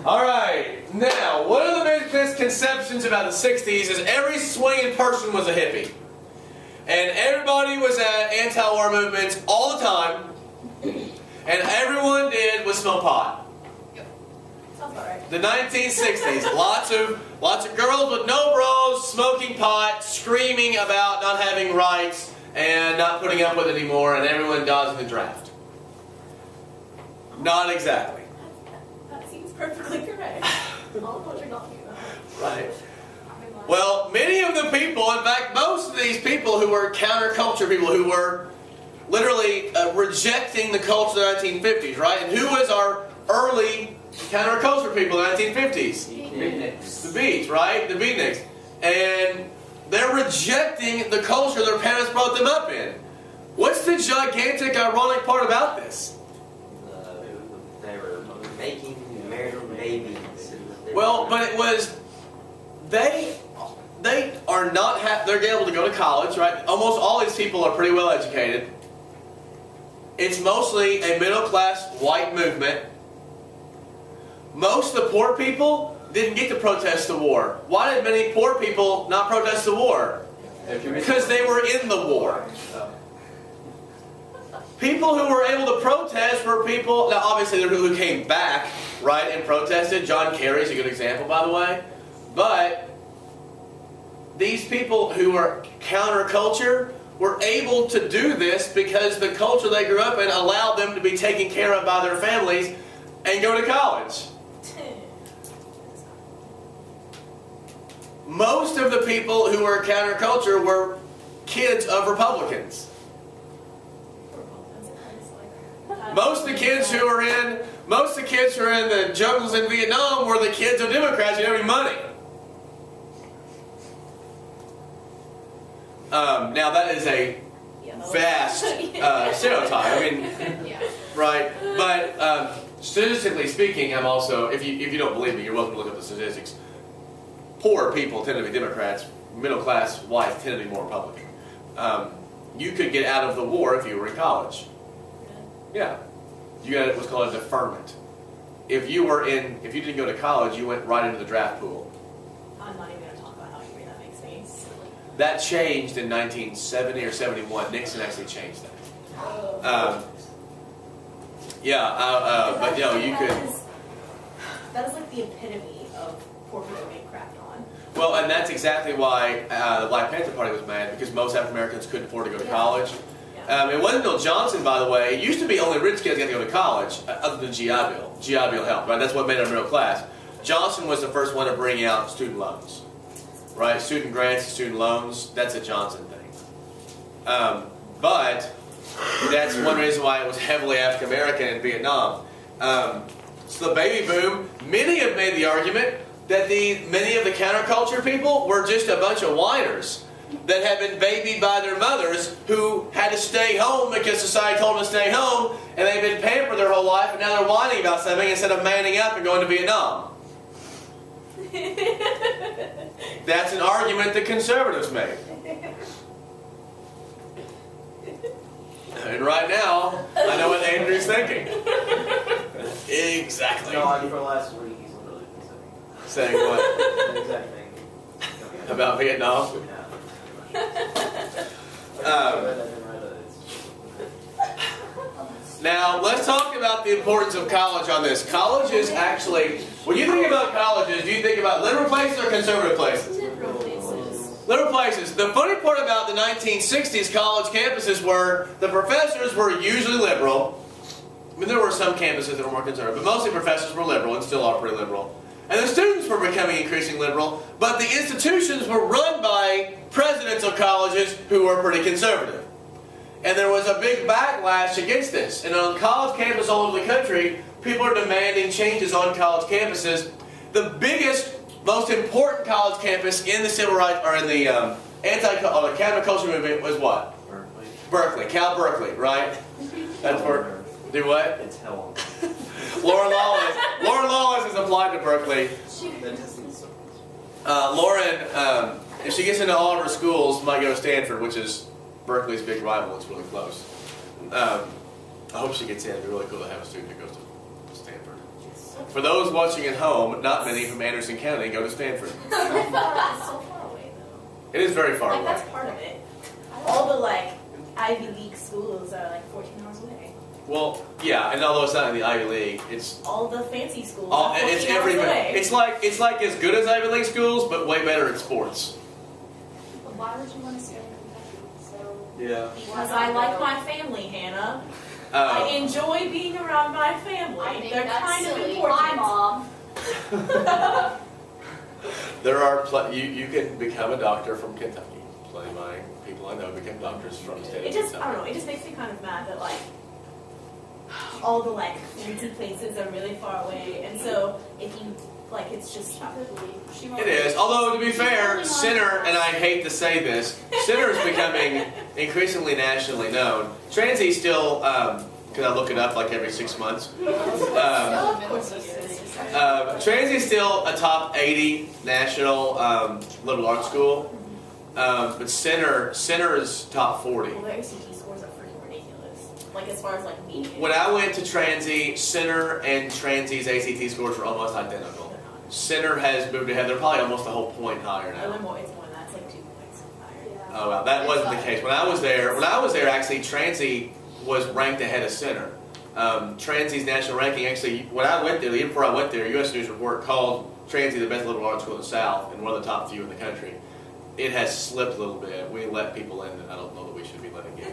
Alright, now, one of the big misconceptions about the 60s is every swinging person was a hippie. And everybody was at anti-war movements all the time. And everyone did was smoke pot. Yep. Sounds about right. The 1960s, lots of girls with no bras, smoking pot, screaming about not having rights and not putting up with it anymore, and everyone dodging the draft. Not exactly. That seems perfectly correct. All of what you're talking about. Right. Well, many of the people, in fact, most of these people who were counterculture people, who were literally rejecting the culture of the 1950s, right? And who was our early counterculture people in the 1950s? Beatniks. The Beats, right? The Beatniks. And they're rejecting the culture their parents brought them up in. What's the gigantic, ironic part about this? They were making marital babies. Well, but it was, they are not, they're able to go to college, right? Almost all these people are pretty well educated. It's mostly a middle-class white movement. Most of the poor people didn't get to protest the war. Why did many poor people not protest the war? Because they were in the war. People who were able to protest were people, now obviously there were people who came back, right, and protested. John Kerry's a good example, by the way. But these people who were counterculture were able to do this because the culture they grew up in allowed them to be taken care of by their families and go to college. Most of the people who were counterculture were kids of Republicans. Most of the kids who are in the jungles in Vietnam were the kids of Democrats who didn't have any money. Now that is a vast stereotype. I mean, right? But statistically speaking, I'm also, if you don't believe me, you're welcome to look up the statistics. Poor people tend to be Democrats. Middle class whites tend to be more Republican. You could get out of the war if you were in college. Yeah, you got what's called a deferment. If you didn't go to college, you went right into the draft pool. I'm not even going to talk about how angry that makes me. Silly. That changed in 1970 or 71. Nixon actually changed that. But you know, you could. That is like the epitome of poor people being crapped on. Well, and that's exactly why the Black Panther Party was mad, because most African Americans couldn't afford to go to college. It wasn't until Johnson, by the way. It used to be only rich kids got to go to college, other than GI Bill. GI Bill helped, right? That's what made our middle class. Johnson was the first one to bring out student loans, right? Student grants, student loans. That's a Johnson thing. But that's one reason why it was heavily African American in Vietnam. So the baby boom. Many have made the argument that many of the counterculture people were just a bunch of whiners that had been babied by their mothers who had to stay home because society told them to stay home, and they've been pampered their whole life, and now they're whining about something instead of manning up and going to Vietnam. That's an argument that conservatives make. And right now, I know what Andrew's thinking. Exactly. No, for last week he's literally been saying. Saying what? The exact thing. About Vietnam? Now, let's talk about the importance of college on this. College is actually, when you think about colleges, do you think about liberal places or conservative places? Liberal places. Liberal places. The funny part about the 1960s college campuses were the professors were usually liberal. I mean, there were some campuses that were more conservative, but mostly professors were liberal and still are pretty liberal. And the students were becoming increasingly liberal, but the institutions were run by presidents of colleges who were pretty conservative. And there was a big backlash against this. And on college campuses all over the country, people are demanding changes on college campuses. The biggest, most important college campus in the civil rights, or in the counterculture movement was what? Berkeley. Cal Berkeley, right? That's where. Do what? It's hell. Lauren Lawless is applied to Berkeley. Lauren, if she gets into all of her schools, might go to Stanford, which is Berkeley's big rival. It's really close. I hope she gets in. It'd be really cool to have a student that goes to Stanford. For those watching at home, not many from Anderson County go to Stanford. It's so far away though. It is very far Like away. that's part of it. All the like Ivy League schools are like 14 hours away. Well, yeah, and although it's not in the Ivy League, it's All the fancy schools all, are 14 it's hours every away. it's like as good as Ivy League schools, but way better at sports. But why would you want to stay in Kentucky? So Yeah. Because I like my family, Hannah. I enjoy being around my family. I think They're that's kind silly. of important. Hi, Mom. There are you can become a doctor from Kentucky. Plenty of my people I know become doctors from the state It of just, Kentucky. I don't know, it just makes me kind of mad that like all the like fancy places are really far away, and so if you like, it's just She won't It is. Although, to be fair, Center, and I hate to say this, Center is becoming increasingly nationally known. Transy still, because I look it up like every 6 months. of course it is. Transy is still a top 80 national liberal arts school, but Center is top 40. Well, their ACT scores are freaking ridiculous. Like as far as like median. When I went to Transy, Center and Transy's ACT scores were almost identical. They're not. Center has moved ahead. They're probably almost a whole point higher Oh, now. they're more, it's more than that. It's like 2 points higher. Yeah. Oh, well, that wasn't the case. When I was there, actually, Transy was ranked ahead of Center. Transy's national ranking, actually, when I went there, the year before I went there, U.S. News Report called Transy the best liberal arts school in the South and one of the top few in the country. It has slipped a little bit. We let people in that I don't know that we should be letting in.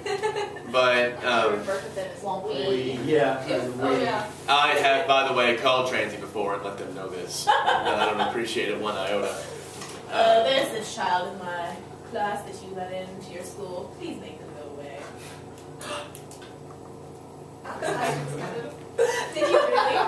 But refer to them as we. Yeah. Oh yeah. I have, by the way, called Transy before and let them know this. And I don't appreciate it one iota. There's this child in my class that you let into your school. Please make them go away. Did you really?